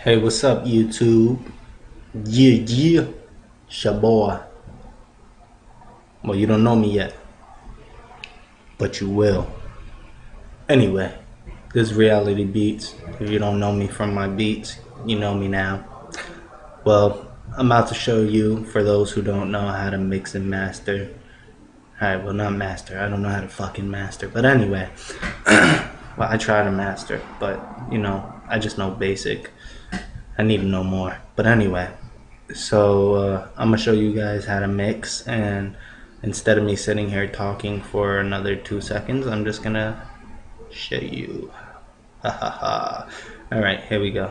Hey, what's up, YouTube? Yeah, Shaboy. Well, you don't know me yet, but you will. Anyway, this is Reality Beats. If you don't know me from my beats, you know me now. Well, I'm about to show you, for those who don't know, how to mix and master. Alright, well, not master. I don't know how to fucking master. But anyway, well, I try to master, but, I just know basic. I need to know more. But anyway, so I'm gonna show you guys how to mix, and instead of me sitting here talking for another 2 seconds, I'm just gonna show you. Ha ha ha. Alright, here we go.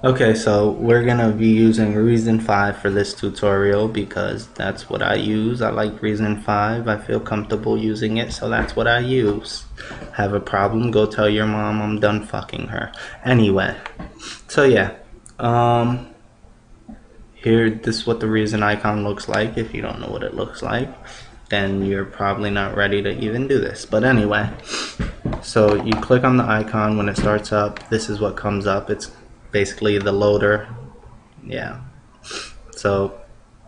Okay, so we're gonna be using Reason 5 for this tutorial because that's what I use. I like Reason 5. I feel comfortable using it, so that's what I use. Have a problem, go tell your mom I'm done fucking her. Anyway, so yeah, here, this is what the Reason icon looks like. If you don't know what it looks like, then you're probably not ready to even do this. But anyway, so you click on the icon. When it starts up, this is what comes up. It's basically the loader. Yeah, so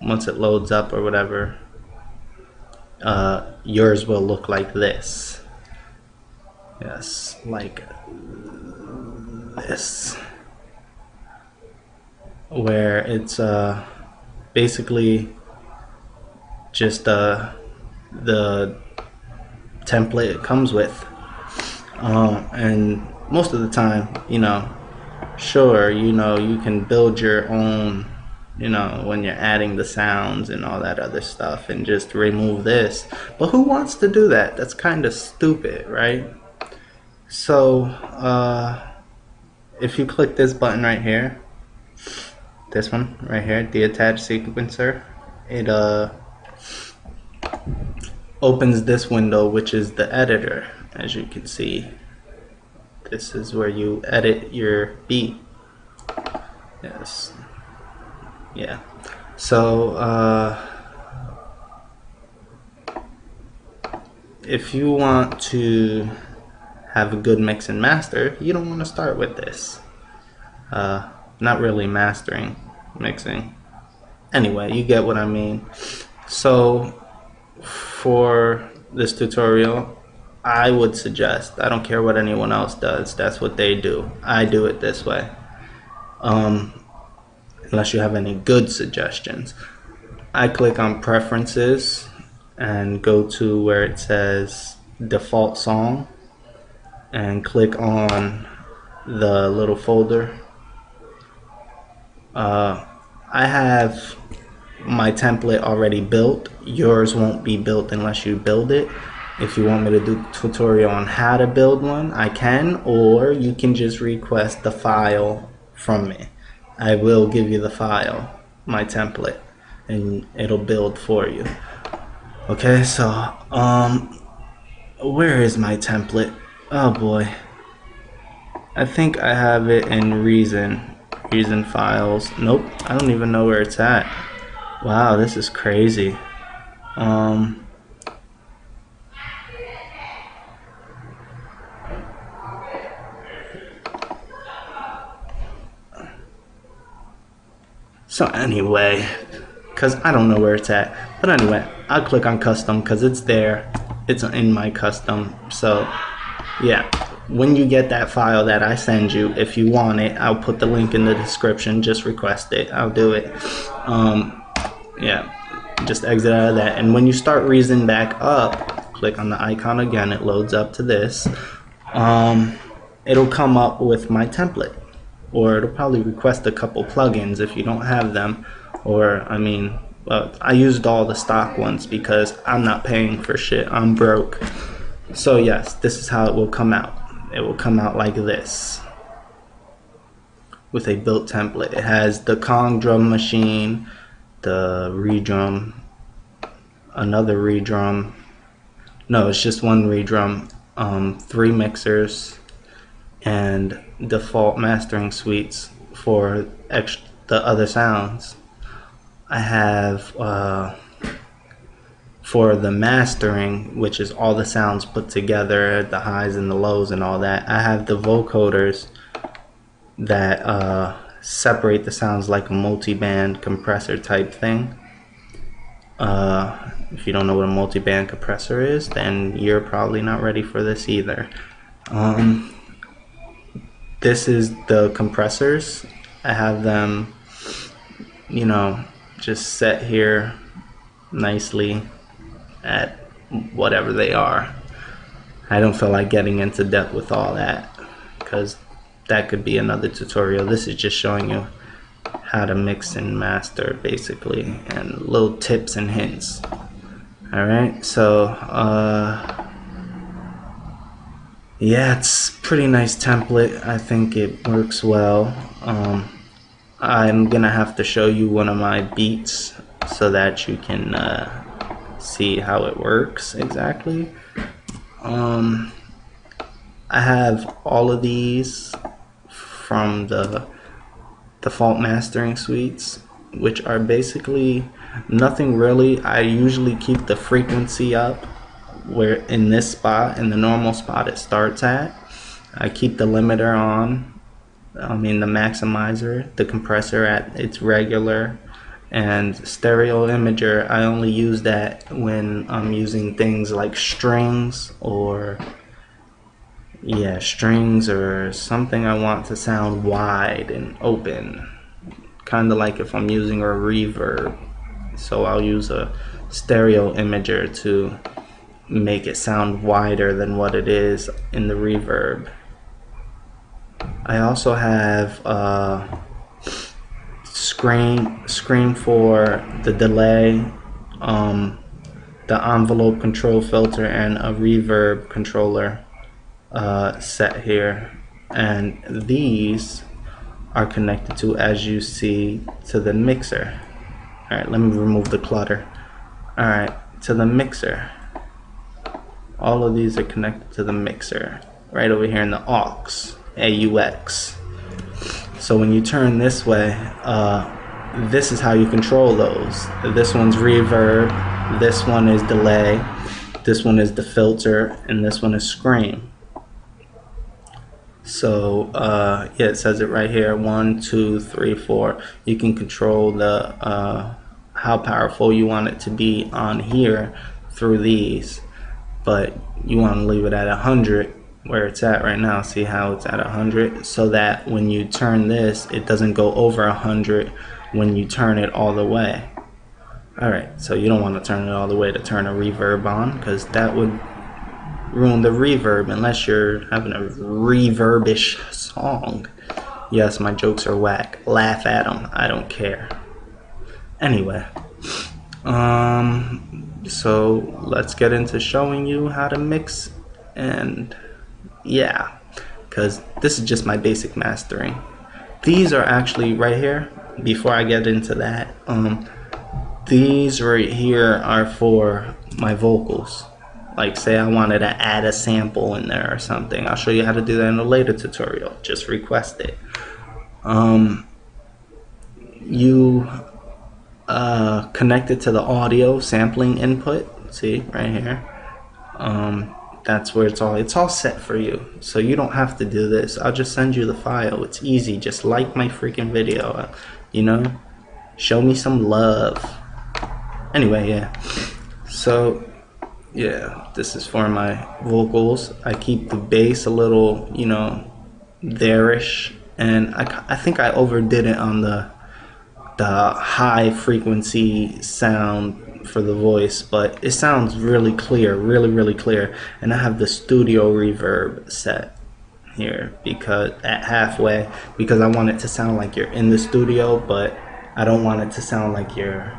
once it loads up or whatever, yours will look like this. Yes, like this, where it's basically just the template it comes with, and most of the time, sure, you can build your own, when you're adding the sounds and all that other stuff, and just remove this. But who wants to do that? That's kind of stupid, right? So if you click this button right here, this one right here, the attach sequencer, it opens this window, which is the editor. As you can see, this is where you edit your beat. Yes. Yeah. So if you want to have a good mix and master, you don't want to start with this. Not really mastering, mixing. Anyway, you get what I mean. So for this tutorial, I would suggest, I don't care what anyone else does, that's what they do. I do it this way. Unless you have any good suggestions. I click on preferences and go to where it says default song and click on the little folder. I have my template already built. Yours won't be built unless you build it. If you want me to do a tutorial on how to build one, I can, or you can just request the file from me. I will give you the file, my template, and it'll build for you. Okay, so where is my template? Oh boy, I think I have it in Reason files. Nope, I don't even know where it's at. Wow, this is crazy. So anyway, because I don't know where it's at. But anyway, I'll click on custom because it's there. It's in my custom. So yeah, when you get that file that I send you, if you want it, I'll put the link in the description. Just request it. I'll do it. Yeah, just exit out of that. And when you start Reason back up, click on the icon again. It loads up to this. It'll come up with my template. Or it'll probably request a couple plugins if you don't have them. Or, I mean, I used all the stock ones because I'm not paying for shit. I'm broke. So yes, this is how it will come out. It will come out like this, with a built template. It has the Kong drum machine, the redrum, another redrum. No, it's just one redrum, 3 mixers, and default mastering suites for the other sounds. I have For the mastering, which is all the sounds put together, the highs and the lows and all that, I have the vocoders that separate the sounds like a multi-band compressor type thing. If you don't know what a multi-band compressor is, then you're probably not ready for this either. This is the compressors. I have them, you know, just set here nicely at whatever they are. I don't feel like getting into depth with all that because that could be another tutorial. This is just showing you how to mix and master basically, and little tips and hints. Alright, so yeah, it's pretty nice template. I think it works well. I'm gonna have to show you one of my beats so that you can see how it works exactly. I have all of these from the default mastering suites, which are basically nothing really. I usually keep the frequency up where in this spot, in the normal spot it starts at. I keep the limiter on, the maximizer, the compressor at its regular, and stereo imager, I only use that when I'm using things like strings or strings or something I want to sound wide and open, kind of like if I'm using a reverb. So I'll use a stereo imager to make it sound wider than what it is in the reverb. I also have screen for the delay, the envelope control filter, and a reverb controller set here, and these are connected to, as you see, to the mixer. Alright, let me remove the clutter. Alright, to the mixer. All of these are connected to the mixer right over here in the aux, AUX. So when you turn this way, this is how you control those. This one's reverb, this one is delay, this one is the filter, and this one is scream. So yeah, it says it right here, 1, 2, 3, 4. You can control the how powerful you want it to be on here through these, but you want to leave it at 100 where it's at right now. See how it's at 100, so that when you turn this, it doesn't go over 100 when you turn it all the way. Alright, so you don't want to turn it all the way to turn a reverb on, because that would ruin the reverb unless you're having a reverbish song. Yes, my jokes are whack. Laugh at them. I don't care. Anyway, so let's get into showing you how to mix, and yeah, because this is just my basic mastering. These are actually right here. Before I get into that, these right here are for my vocals. Like, say I wanted to add a sample in there or something. I'll show you how to do that in a later tutorial. Just request it. You connect it to the audio sampling input. See right here. That's where it's all set for you. So you don't have to do this. I'll just send you the file. It's easy. Just like my freaking video. You know, show me some love. Anyway, yeah. So yeah, this is for my vocals. I keep the bass a little, you know, there-ish, and I think I overdid it on the high frequency sound for the voice, but it sounds really clear, really clear. And I have the studio reverb set here because at halfway, because I want it to sound like you're in the studio, but I don't want it to sound like you're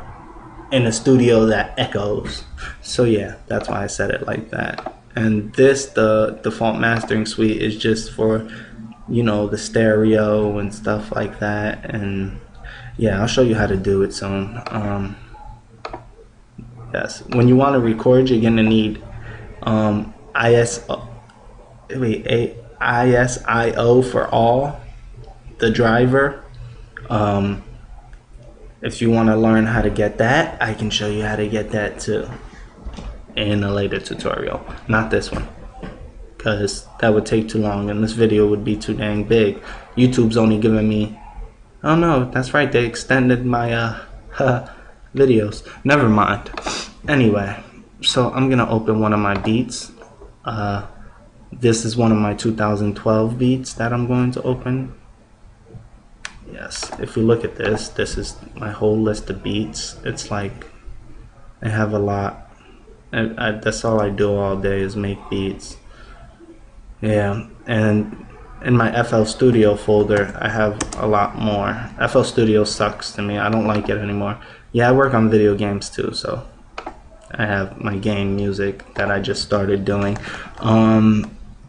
in a studio that echoes. So yeah, that's why I set it like that. And this, the default mastering suite, is just for, you know, the stereo and stuff like that. And yeah, I'll show you how to do it soon. Yes, when you want to record, you're gonna need ISIO for all, the driver. If you want to learn how to get that, I can show you how to get that too. in a later tutorial, not this one, because that would take too long and this video would be too dang big. YouTube's only giving me, oh no, that's right, they extended my videos. Never mind. Anyway, so I'm gonna open one of my beats. This is one of my 2012 beats that I'm going to open. Yes, if you look at this, this is my whole list of beats. It's like I have a lot. That's all I do all day is make beats. Yeah, and in my FL Studio folder, I have a lot more. FL Studio sucks to me. I don't like it anymore. Yeah, I work on video games too, so I have my game music that I just started doing.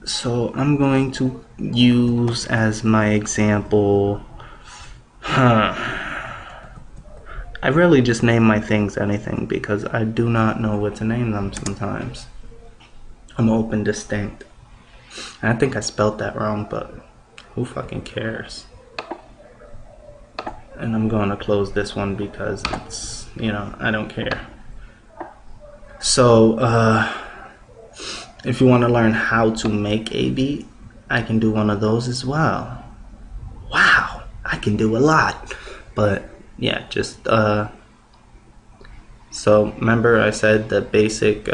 So I'm going to use as my example. I really just name my things anything because I do not know what to name them sometimes. I'm open distinct. And I think I spelled that wrong, but who fucking cares? And I'm going to close this one because it's, you know, I don't care. So, if you want to learn how to make a beat, I can do one of those as well. Wow, I can do a lot. But yeah, just so remember I said the basic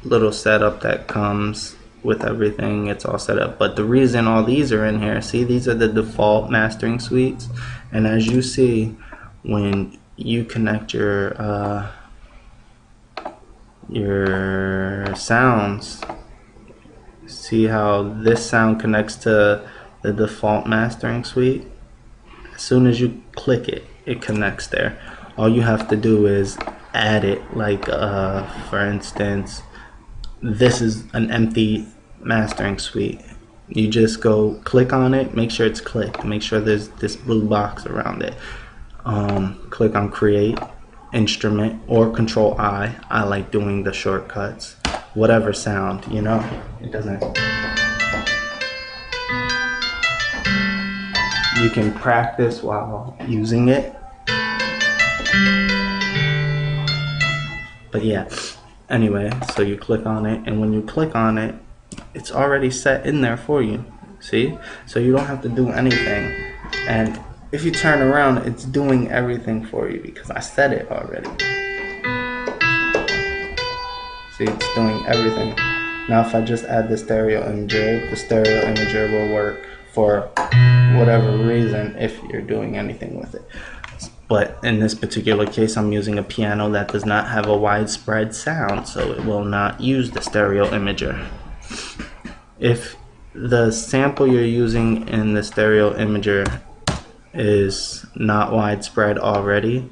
little setup that comes with everything, it's all set up. But the reason all these are in here, see, these are the default mastering suites, and as you see, when you connect your sounds, see how this sound connects to the default mastering suite? As soon as you click it, it connects there. All you have to do is add it, like for instance, this is an empty mastering suite. You just go click on it, make sure it's clicked, make sure there's this blue box around it. Click on create, instrument, or control I. I like doing the shortcuts. Whatever sound, you know, it doesn't. You can practice while using it. But yeah, anyway, so you click on it, and when you click on it, it's already set in there for you. See? So you don't have to do anything. And if you turn around, it's doing everything for you because I set it already. See, it's doing everything. Now if I just add the stereo imager will work for whatever reason if you're doing anything with it. But in this particular case, I'm using a piano that does not have a widespread sound, so it will not use the stereo imager. If the sample you're using in the stereo imager is not widespread already,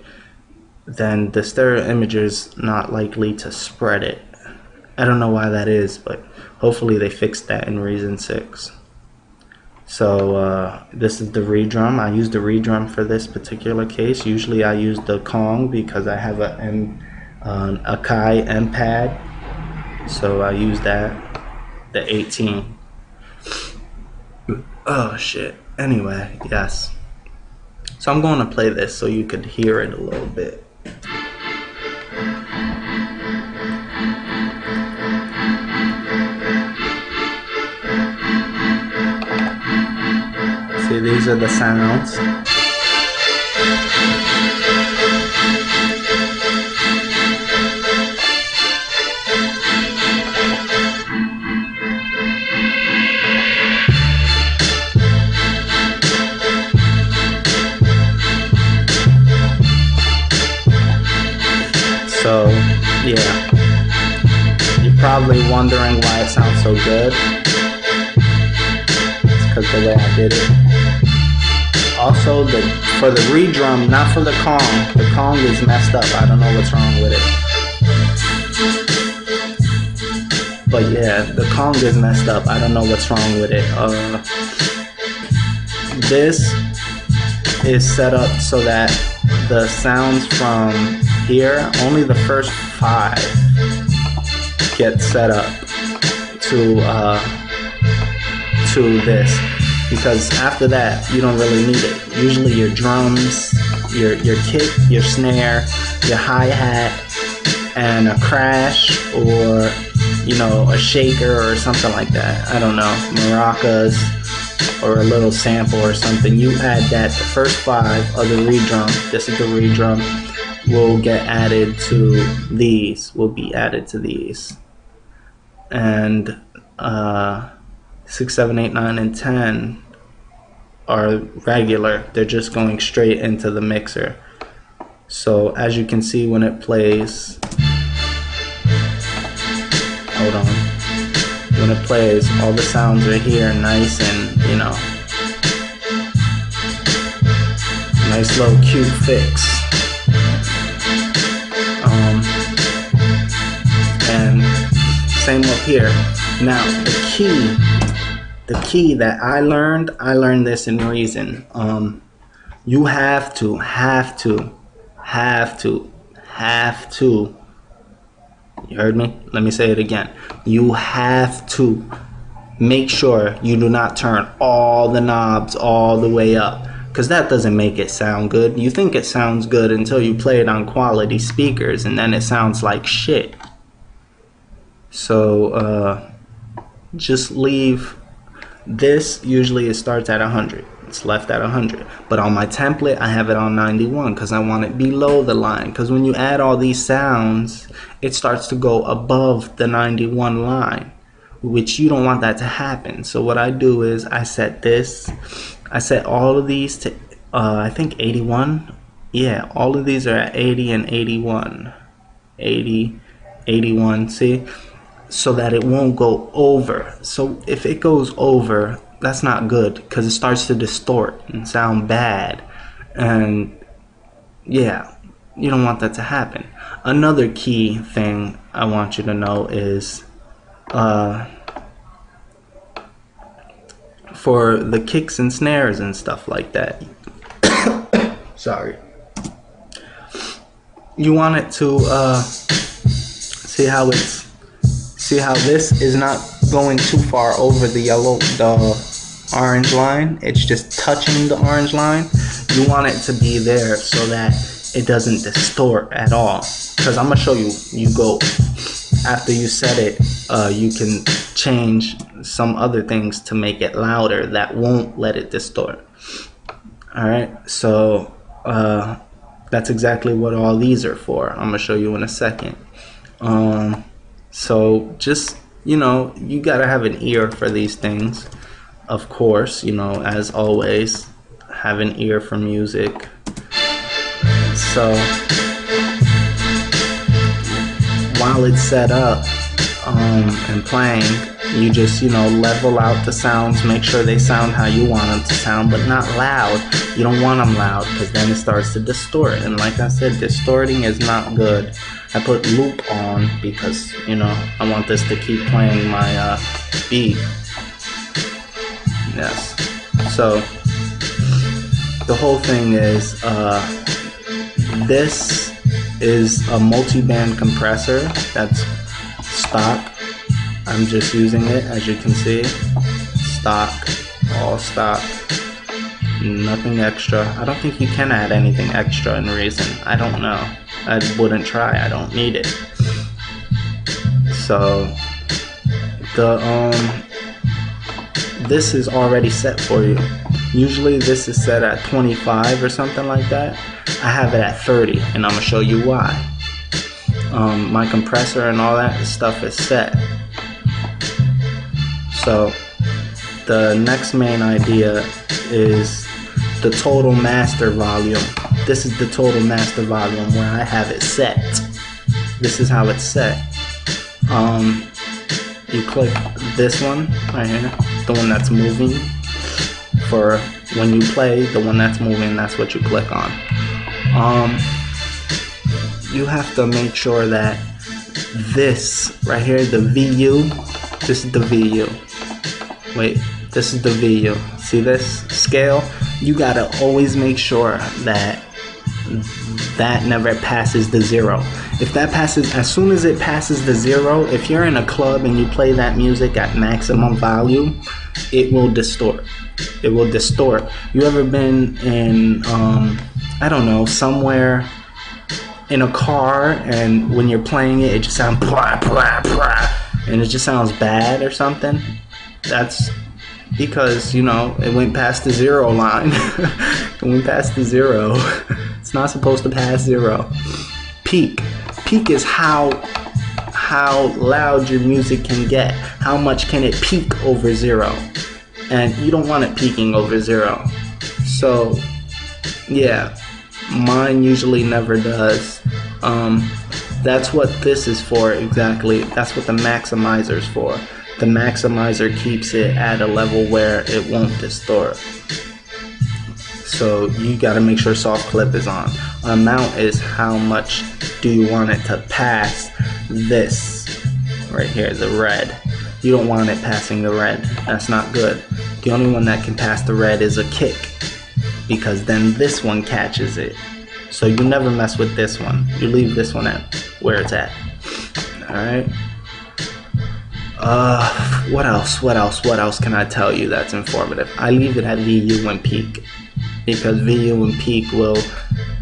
then the stereo imager is not likely to spread it. I don't know why that is, but hopefully they fixed that in Reason 6. So this is the redrum. I use the redrum for this particular case. Usually I use the Kong because I have a Akai M pad, so I use that, the 18. Oh shit. Anyway, yes. So I'm going to play this so you could hear it a little bit. See, these are the sounds. So, yeah. You're probably wondering why it sounds so good. It's because the way I did it. Also, for the redrum, not for the Kong is messed up. I don't know what's wrong with it. But yeah, the Kong is messed up. I don't know what's wrong with it. This is set up so that the sounds from here, only the first 5 get set up to this. Because after that, you don't really need it. Usually your drums, your kick, your snare, your hi-hat, and a crash, or you know, a shaker or something like that. I don't know, maracas or a little sample or something. You add that. The first 5 of the redrum, this is the redrum, will get added to these. Will be added to these, and 6, 7, 8, 9, and 10 are regular. They're just going straight into the mixer. So as you can see, when it plays, hold on, when it plays, all the sounds are here, nice and, you know, nice little cute fix. And same up here. Now the key that I learned this in Reason. You have to, you heard me? Let me say it again. You have to make sure you do not turn all the knobs all the way up, because that doesn't make it sound good. You think it sounds good until you play it on quality speakers, and then it sounds like shit. So just leave this. Usually it starts at 100. It's left at 100, but on my template I have it on 91 because I want it below the line, because when you add all these sounds, it starts to go above the 91 line, which you don't want that to happen. So what I do is I set all of these to I think 81. Yeah, all of these are at 80 and 81. 80, 81, see? So that it won't go over. So if it goes over, that's not good, because it starts to distort and sound bad, and yeah, you don't want that to happen. Another key thing I want you to know is for the kicks and snares and stuff like that, sorry, you want it to see how this is not going too far over the orange line. It's just touching the orange line. You want it to be there so that it doesn't distort at all, because I'm gonna show you. You go after you set it, you can change some other things to make it louder that won't let it distort. Alright, so that's exactly what all these are for. I'm gonna show you in a second. So just, you know, you gotta have an ear for these things, of course. You know, as always, have an ear for music. So while it's set up and playing, you just, you know, level out the sounds, make sure they sound how you want them to sound, but not loud. You don't want them loud, because then it starts to distort, and like I said, distorting is not good. I put loop on because, you know, I want this to keep playing my beat. Yes. So the whole thing is this is a multi-band compressor that's stock. I'm just using it, as you can see. Stock, all stock, nothing extra. I don't think you can add anything extra in Reason. I don't know. I wouldn't try. I don't need it. So this is already set for you. Usually this is set at 25 or something like that. I have it at 30, and I'm gonna show you why. My compressor and all that stuff is set. So the next main idea is the total master volume. This is the total master volume where I have it set. This is how it's set. You click this one right here, the one that's moving. For when you play, the one that's moving, that's what you click on. You have to make sure that this right here, the VU, this is the VU. Wait, this is the VU. See this scale? You gotta always make sure that that never passes the 0. If that passes, as soon as it passes the 0, if you're in a club and you play that music at maximum volume, it will distort. It will distort. You ever been in, I don't know, somewhere in a car, and when you're playing it, it just sounds blah, blah, blah, and it just sounds bad or something. That's because, you know, it went past the 0 line. It went past the 0. It's not supposed to pass 0. Peak. Peak is how loud your music can get. How much can it peak over 0? And you don't want it peaking over 0. So, yeah, mine usually never does. That's what this is for exactly. That's what the maximizer's for. The maximizer keeps it at a level where it won't distort. So you got to make sure soft clip is on. Amount is how much do you want it to pass this right here, the red. You don't want it passing the red. That's not good. The only one that can pass the red is a kick, because then this one catches it. So you never mess with this one. You leave this one at where it's at. Alright. What else can I tell you that's informative? I leave it at VU and peak, because VU and peak will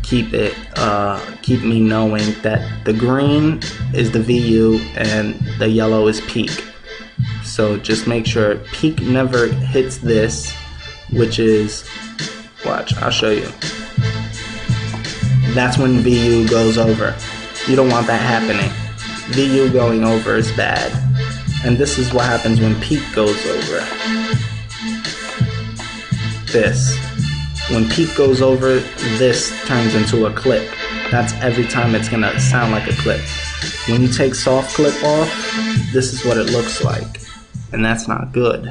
keep me knowing that the green is the VU and the yellow is peak. So just make sure peak never hits this, which is, watch, I'll show you. That's when VU goes over. You don't want that happening. VU going over is bad. And this is what happens when peak goes over. This. When peak goes over, this turns into a clip. That's every time it's gonna sound like a clip. When you take soft clip off, this is what it looks like. And that's not good.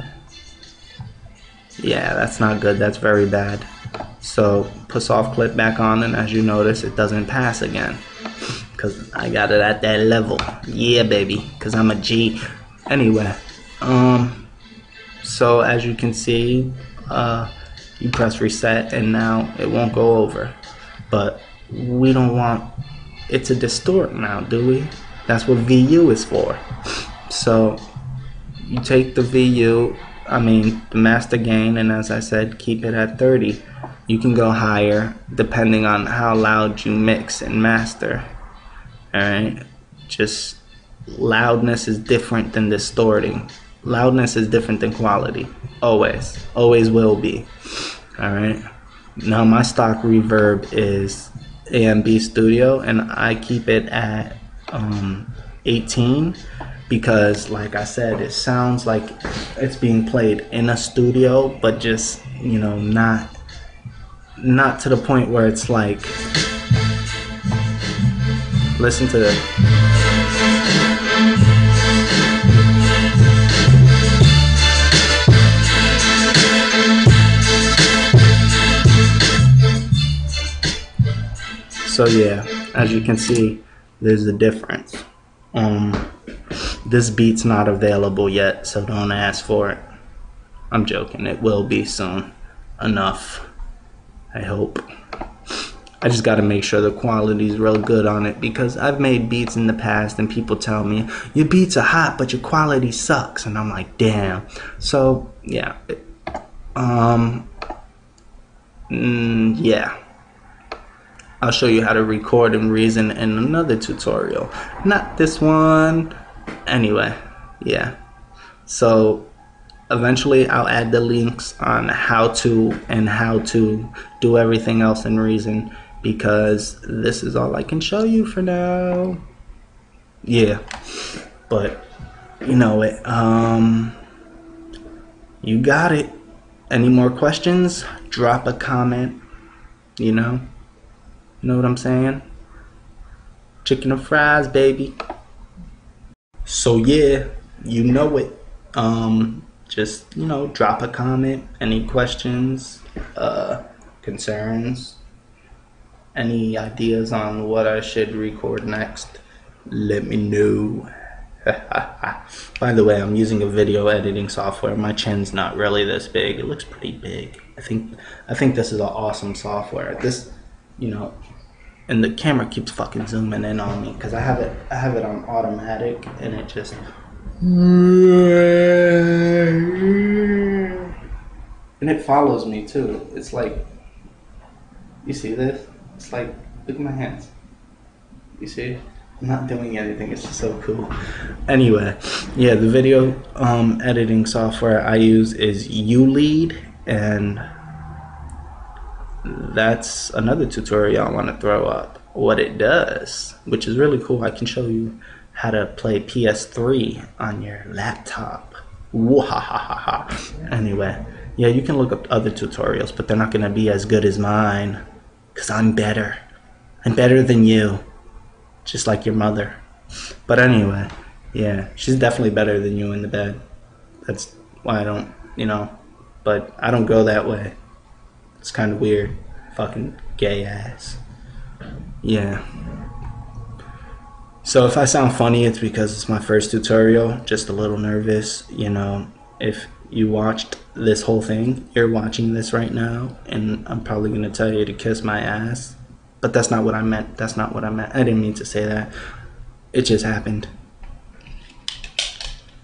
Yeah, that's not good. That's very bad. So put soft clip back on, and as you notice, it doesn't pass again. Because I got it at that level. Yeah, baby. Because I'm a G. Anyway, so as you can see, you press reset and now it won't go over. But we don't want it to distort now, do we? That's what VU is for. So you take the VU, the master gain, and as I said, keep it at 30. You can go higher depending on how loud you mix and master. Alright, just loudness is different than distorting. Loudness is different than quality. Always will be. Alright, now my stock reverb is AMB Studio, and I keep it at 18 because, like I said, it sounds like it's being played in a studio, but just, you know, not to the point where it's like, listen to this. So yeah, as you can see, there's a difference. This beat's not available yet, so don't ask for it. I'm joking, it will be soon enough, I hope. I just gotta make sure the quality's real good on it, because I've made beats in the past and people tell me, your beats are hot but your quality sucks, and I'm like, damn. So yeah, yeah. I'll show you how to record in Reason in another tutorial. Not this one. Anyway, yeah. So eventually I'll add the links on how to do everything else in Reason, because this is all I can show you for now. Yeah. But you know it. You got it. Any more questions? Drop a comment. You know what I'm saying? Chicken and fries, baby. So yeah, you know it. Just, you know, drop a comment. Any questions, concerns, any ideas on what I should record next, let me know. By the way, I'm using a video editing software. My chin's not really this big. It looks pretty big. I think this is an awesome software. This, you know, and the camera keeps fucking zooming in on me because I have it on automatic, and it just and it follows me too. It's like, you see this? It's like, look at my hands. You see? I'm not doing anything. It's just so cool. Anyway, yeah, the video editing software I use is Ulead, and that's another tutorial I want to throw up. What it does, which is really cool. I can show you how to play PS3 on your laptop. Wahahaha. Anyway, yeah, you can look up other tutorials, but they're not going to be as good as mine, because I'm better. I'm better than you, just like your mother. But anyway, yeah, she's definitely better than you in the bed. That's why I don't, but I don't go that way. It's kind of weird. Fucking gay ass. Yeah. So if I sound funny, it's because it's my first tutorial. Just a little nervous. If you watched this whole thing, you're watching this right now, and I'm probably going to tell you to kiss my ass. But that's not what I meant. That's not what I meant. I didn't mean to say that. It just happened.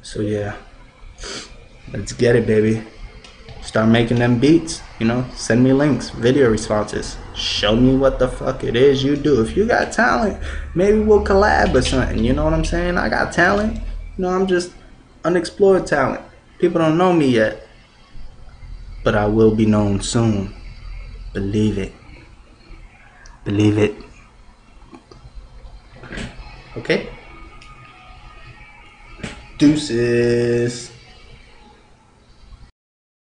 So yeah. Let's get it, baby. Start making them beats. Send me links, video responses. Show me what the fuck it is you do. If you got talent, maybe we'll collab or something. You know what I'm saying? I got talent. I'm just unexplored talent. People don't know me yet. But I will be known soon. Believe it. Believe it. Okay? Deuces.